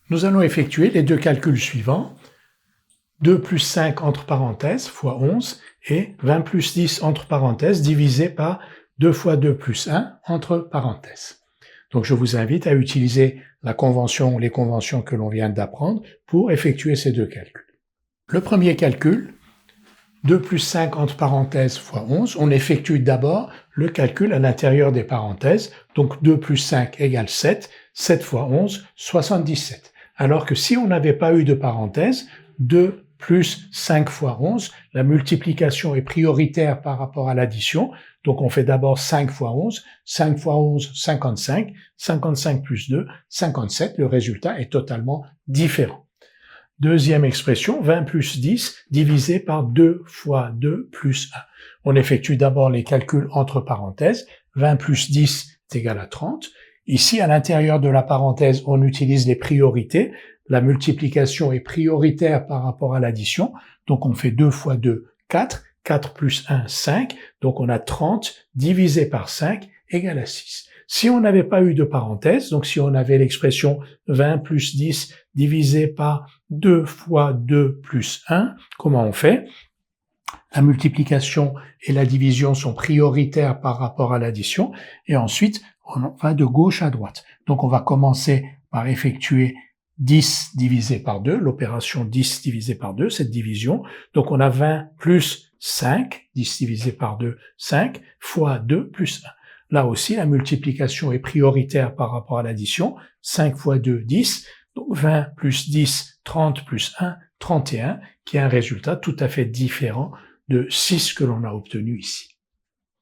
Nous allons effectuer les deux calculs suivants. 2 plus 5 entre parenthèses fois 11 et 20 plus 10 entre parenthèses divisé par 2 fois 2 plus 1 entre parenthèses. Donc je vous invite à utiliser la convention ou les conventions que l'on vient d'apprendre pour effectuer ces deux calculs. Le premier calcul, 2 plus 5 entre parenthèses fois 11, on effectue d'abord le calcul à l'intérieur des parenthèses, donc 2 plus 5 égale 7, 7 fois 11, 77. Alors que si on n'avait pas eu de parenthèse, 2 plus 5 fois 11, la multiplication est prioritaire par rapport à l'addition, donc on fait d'abord 5 fois 11, 5 fois 11, 55, 55 plus 2, 57, le résultat est totalement différent. Deuxième expression, 20 plus 10 divisé par 2 fois 2 plus 1. On effectue d'abord les calculs entre parenthèses, 20 plus 10 est égal à 30. Ici, à l'intérieur de la parenthèse, on utilise les priorités. La multiplication est prioritaire par rapport à l'addition, donc on fait 2 fois 2, 4, 4 plus 1, 5, donc on a 30 divisé par 5 égale à 6. Si on n'avait pas eu de parenthèse, donc si on avait l'expression 20 plus 10 divisé par 2 fois 2 plus 1, comment on fait? La multiplication et la division sont prioritaires par rapport à l'addition, et ensuite on va de gauche à droite. Donc on va commencer par effectuer 10 divisé par 2, l'opération 10 divisé par 2, cette division. Donc on a 20 plus 5, 10 divisé par 2, 5, fois 2 plus 1. Là aussi, la multiplication est prioritaire par rapport à l'addition. 5 fois 2, 10. Donc 20 plus 10, 30 plus 1, 31, qui est un résultat tout à fait différent de 6 que l'on a obtenu ici.